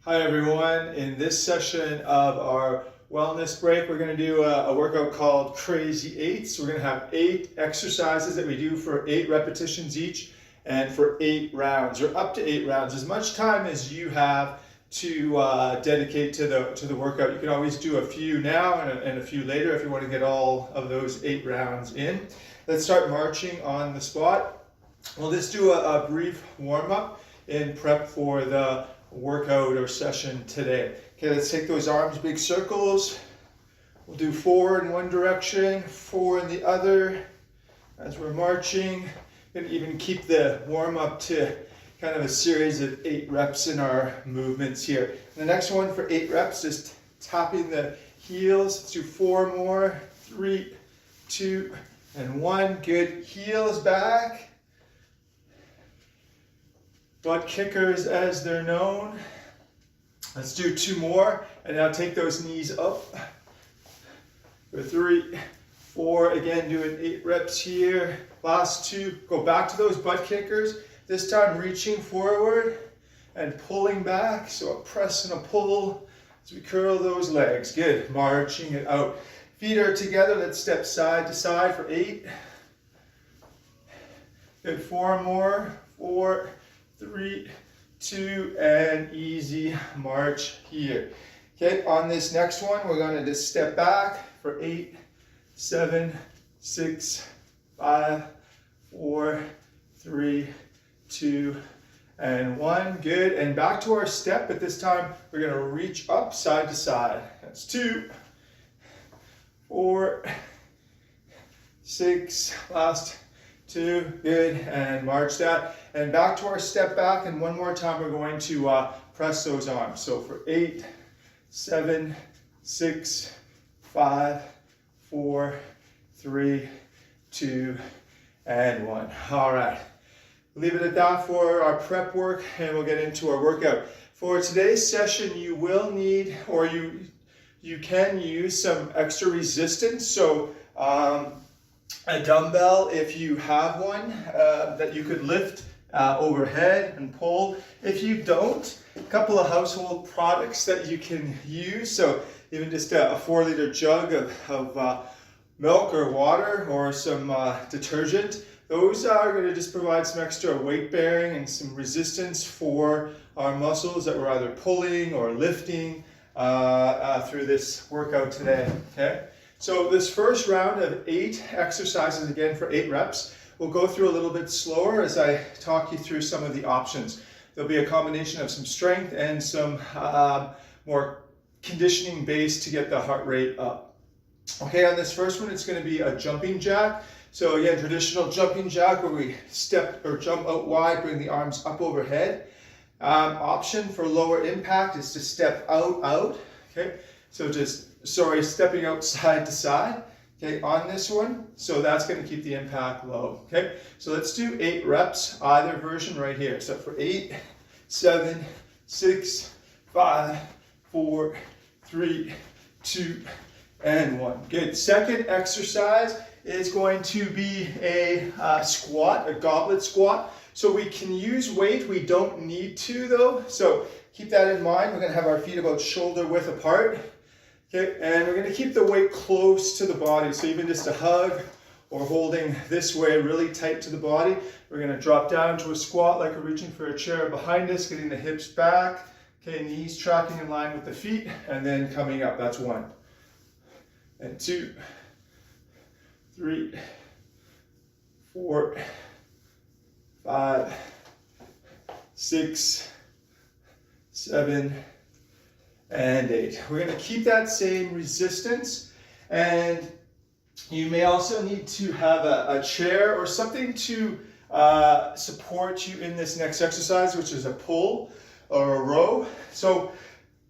Hi everyone, in this session of our wellness break, we're going to do a workout called Crazy Eights. We're going to have 8 exercises that we do for 8 repetitions each and for 8 rounds, or up to 8 rounds. As much time as you have to dedicate to the workout. You can always do a few now and a few later if you want to get all of those 8 rounds in. Let's start marching on the spot. We'll just do a brief warm-up in prep for the workout or session today. Okay, let's take those arms, big circles. We'll do 4 in one direction, 4 in the other as we're marching. And even keep the warm-up to kind of a series of 8 reps in our movements here. The next one for 8 reps, just tapping the heels. Let's do 4 more, 3, 2, and 1. Good, heels back. Butt kickers as they're known. Let's do 2 more, and now take those knees up for 3, 4, again doing 8 reps here. Last 2, go back to those butt kickers, this time reaching forward and pulling back, so a press and a pull as we curl those legs. Good, marching it out. Feet are together, let's step side to side for 8. Good, 4 more, 4, 3, 2, and easy march here. Okay, on this next one, we're going to just step back for 8, 7, 6, 5, 4, 3, 2, and 1. Good, and back to our step, but this time we're going to reach up side to side. That's 2, 4, 6, last 2, good, and march that. And back to our step back, and one more time we're going to press those arms. So for 8, 7, 6, 5, 4, 3, 2, and 1. All right, leave it at that for our prep work, and we'll get into our workout. For today's session, you will need, or you can use some extra resistance. So a dumbbell, if you have one, that you could lift overhead and pull. If you don't, a couple of household products that you can use. So even just a 4-liter jug of milk or water, or some detergent. Those are going to just provide some extra weight bearing and some resistance for our muscles that we're either pulling or lifting through this workout today. Okay. So this first round of 8 exercises, again for 8 reps, we'll go through a little bit slower as I talk you through some of the options. There'll be a combination of some strength and some more conditioning base to get the heart rate up. Okay, on this first one, it's going to be a jumping jack. So again, traditional jumping jack where we step or jump out wide, bring the arms up overhead. Option for lower impact is to step out. Okay, so stepping out side to side. Okay, on this one, so that's going to keep the impact low. Okay, so let's do 8 reps, either version right here. So for 8, 7, 6, 5, 4, 3, 2, and 1. Good. Second exercise is going to be a squat, a goblet squat. So we can use weight, we don't need to though. So keep that in mind. We're going to have our feet about shoulder width apart. Okay, and we're going to keep the weight close to the body. So even just a hug or holding this way really tight to the body. We're going to drop down to a squat like we're reaching for a chair behind us, getting the hips back. Okay, knees tracking in line with the feet, and then coming up. That's 1. And 2, 3, 4, 5, 6, 7, and 8. We're going to keep that same resistance, and you may also need to have a chair or something to support you in this next exercise, which is a pull or a row. So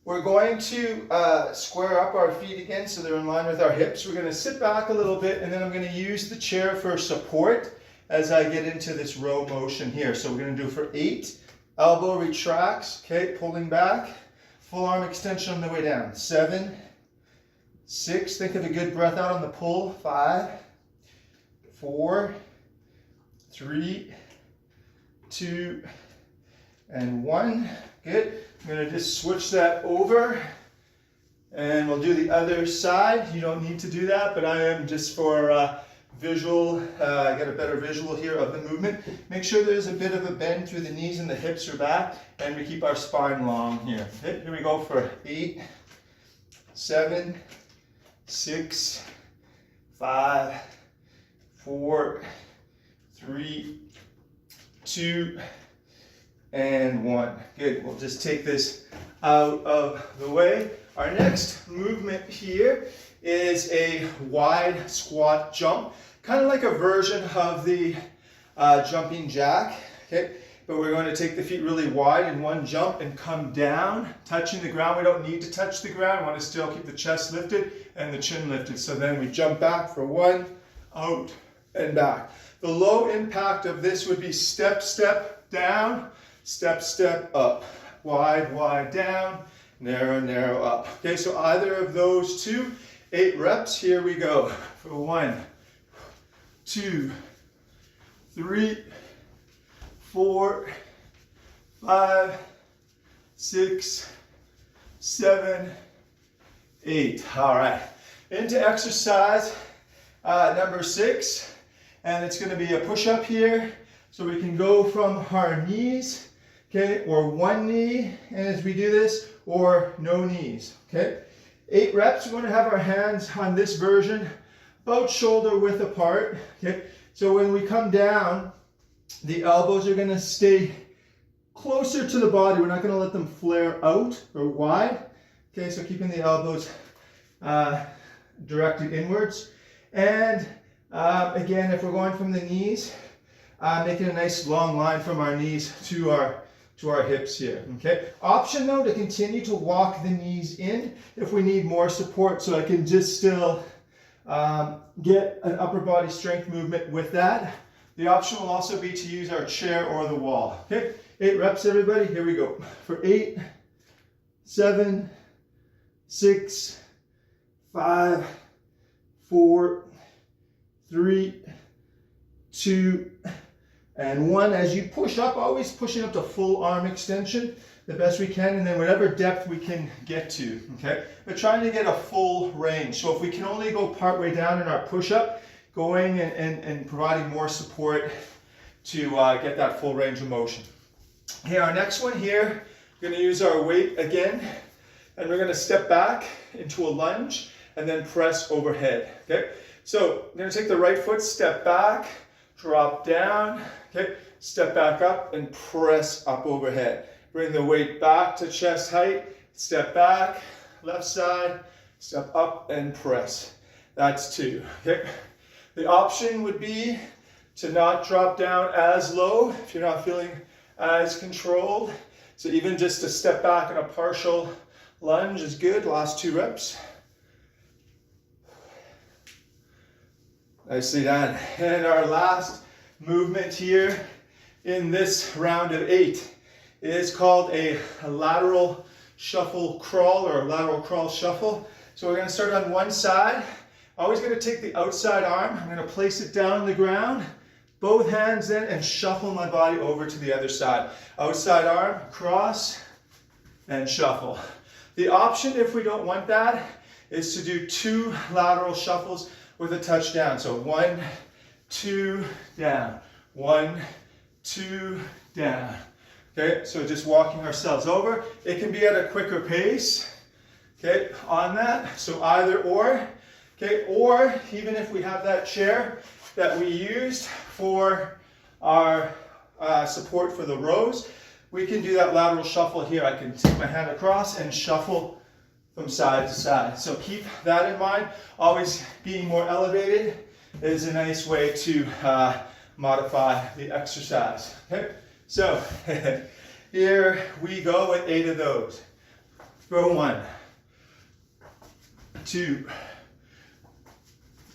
we're going to square up our feet again so they're in line with our hips. We're going to sit back a little bit, and then I'm going to use the chair for support as I get into this row motion here. So we're going to do for 8, elbow retracts, okay, pulling back. Full arm extension on the way down. 7, 6, think of a good breath out on the pull. 5, 4, 3, 2, and 1. Good. I'm gonna just switch that over and we'll do the other side. You don't need to do that, but I am just for visual, get a better visual here of the movement. Make sure there's a bit of a bend through the knees and the hips are back, and we keep our spine long here. Okay, here we go for 8, 7, 6, 5, 4, 3, 2, and 1. Good, we'll just take this out of the way. Our next movement here is a wide squat jump, kind of like a version of the jumping jack, okay? But we're going to take the feet really wide in one jump and come down, touching the ground. We don't need to touch the ground. We want to still keep the chest lifted and the chin lifted. So then we jump back for 1, out, and back. The low impact of this would be step, step, down, step, step, up. Wide, wide, down, narrow, narrow, up. Okay, so either of those two, 8 reps. Here we go. For 1, 2, 3, 4, 5, 6, 7, 8. All right, into exercise number 6, and it's going to be a push-up here. So we can go from our knees, okay, or one knee, and as we do this, or no knees, okay. 8 reps. We're going to have our hands on this version about shoulder width apart, okay. So when we come down, the elbows are going to stay closer to the body. We're not going to let them flare out or wide, okay. So keeping the elbows directed inwards, and again, if we're going from the knees, making a nice long line from our knees to our hips here, okay? Option though to continue to walk the knees in if we need more support, so I can just still get an upper body strength movement with that. The option will also be to use our chair or the wall, okay? 8 reps, everybody, here we go. For 8, 7, 6, 5, 4, 3, 2, and 1. As you push up, always pushing up to full arm extension the best we can, and then whatever depth we can get to, okay? But trying to get a full range. So if we can only go part way down in our push-up, going and providing more support to get that full range of motion. Okay, our next one here, we're going to use our weight again, and we're going to step back into a lunge and then press overhead, okay? So I'm going to take the right foot, step back, drop down, okay? Step back up and press up overhead. Bring the weight back to chest height, step back, left side, step up and press. That's 2, okay? The option would be to not drop down as low if you're not feeling as controlled. So even just a step back and a partial lunge is good. Last 2 reps. Nicely done. And our last movement here in this round of 8 is called a lateral shuffle crawl, or a lateral crawl shuffle. So we're going to start on one side. Always going to take the outside arm. I'm going to place it down on the ground, both hands in, and shuffle my body over to the other side. Outside arm, cross, and shuffle. The option, if we don't want that, is to do 2 lateral shuffles with a touch down. So 1, 2, down. 1, 2, down. Okay, so just walking ourselves over. It can be at a quicker pace, okay, on that. So either or, okay, or even if we have that chair that we used for our support for the rows, we can do that lateral shuffle here. I can take my hand across and shuffle from side to side. So keep that in mind. Always being more elevated is a nice way to modify the exercise. Okay, so here we go with 8 of those. Go 1, 2,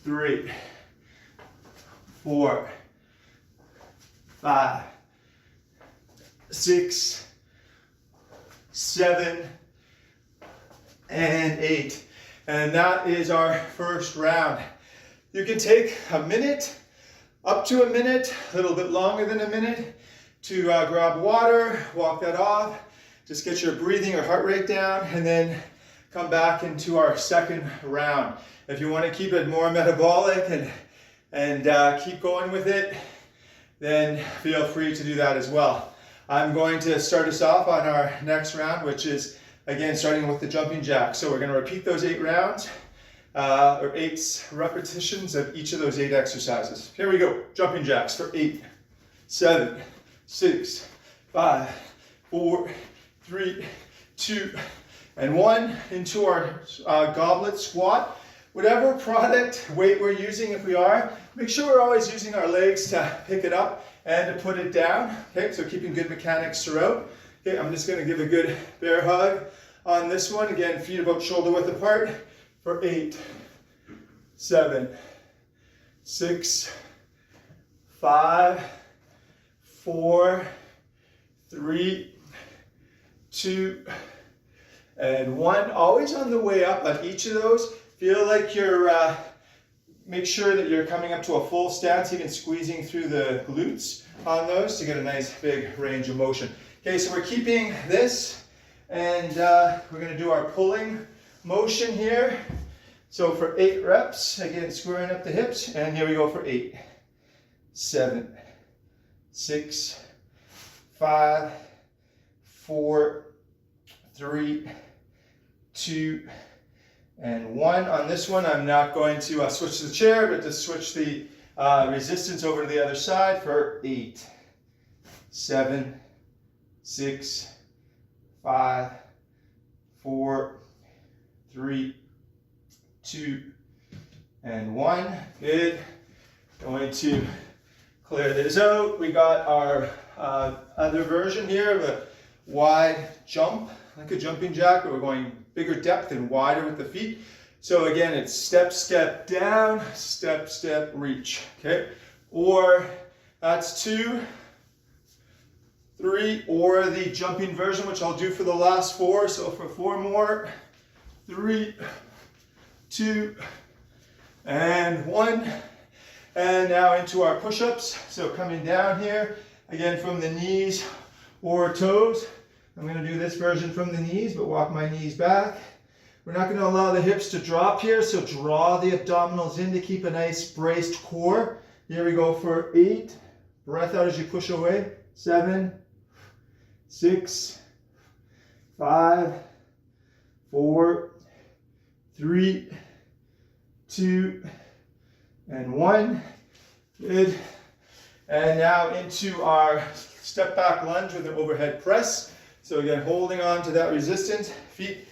3, 4, 5, 6, 7, and 8. And that is our first round. You can take a minute, up to a minute, a little bit longer than a minute, to grab water, walk that off, Just get your breathing or heart rate down, and then come back into our second round. If you want to keep it more metabolic and keep going with it, then feel free to do that as well. I'm going to start us off on our next round, which is, again, starting with the jumping jack. So we're going to repeat those 8 rounds, or 8 repetitions of each of those 8 exercises. Here we go. Jumping jacks for 8, 7, 6, 5, 4, 3, 2, and 1. Into our goblet squat. Whatever product weight we're using, if we are, make sure we're always using our legs to pick it up and to put it down. Okay, so keeping good mechanics throughout. Okay, I'm just going to give a good bear hug on this one. Again, feet about shoulder width apart for 8, 7, 6, 5, 4, 3, 2, and 1. Always on the way up on each of those. Feel like you're, make sure that you're coming up to a full stance, even squeezing through the glutes on those to get a nice big range of motion. Okay, so we're keeping this, and we're going to do our pulling motion here. So for 8 reps, again, squaring up the hips, and here we go for 8, 7, 6, 5, 4, 3, 2, and 1. On this one, I'm not going to switch the chair, but to switch the resistance over to the other side for 8, 7, 6, 5, 4, 3, 2, and 1. Good. Going to clear this out. We got our other version here of a wide jump, like a jumping jack, but we're going bigger depth and wider with the feet. So again, it's step, step down, step, step, reach. Okay, or that's 2, 3, or the jumping version, which I'll do for the last 4. So for 4 more, 3, 2, and 1. And now into our push-ups. So coming down here, again from the knees or toes. I'm going to do this version from the knees, but walk my knees back. We're not going to allow the hips to drop here, so draw the abdominals in to keep a nice braced core. Here we go for 8. Breath out as you push away. 7, 6, 5, 4, 3, 2, and 1. Good. And now into our step back lunge with an overhead press. So again, holding on to that resistance, feet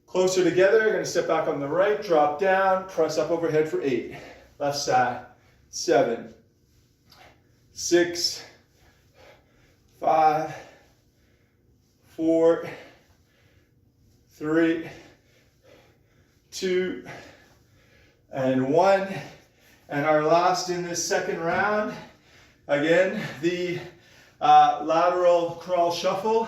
closer together. Going to step back on the right, drop down, press up overhead for 8. Left side, 7, 6, 5, 4, 3, 2, and 1. And our last in this second round, again, the lateral crawl shuffle.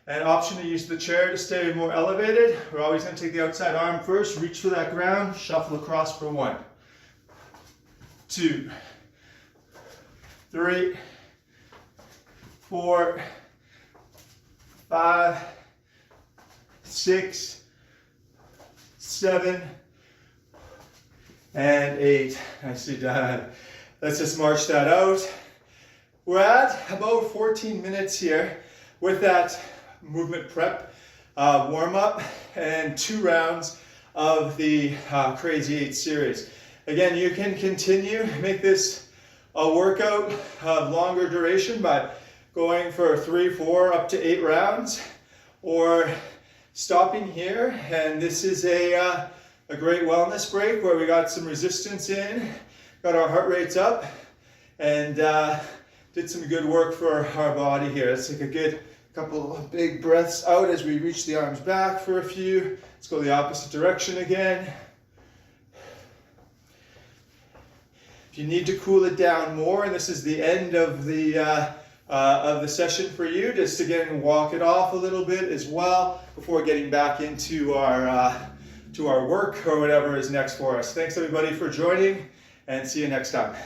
An option to use the chair to stay more elevated. We're always going to take the outside arm first, reach for that ground, shuffle across for 1, 2, 3, 4, 5, 6, 7, and 8. Nicely done. Let's just march that out. We're at about 14 minutes here with that movement prep, warm up, and 2 rounds of the Crazy 8 series. Again, you can continue, make this a workout of longer duration by going for 3, 4, up to 8 rounds, or stopping here. And this is a great wellness break where we got some resistance in, got our heart rates up, and did some good work for our body here. Let's take a good couple of big breaths out as we reach the arms back for a few. Let's go the opposite direction again. If you need to cool it down more, and this is the end of the session for you, just again walk it off a little bit as well before getting back into our work or whatever is next for us. Thanks everybody for joining, and see you next time.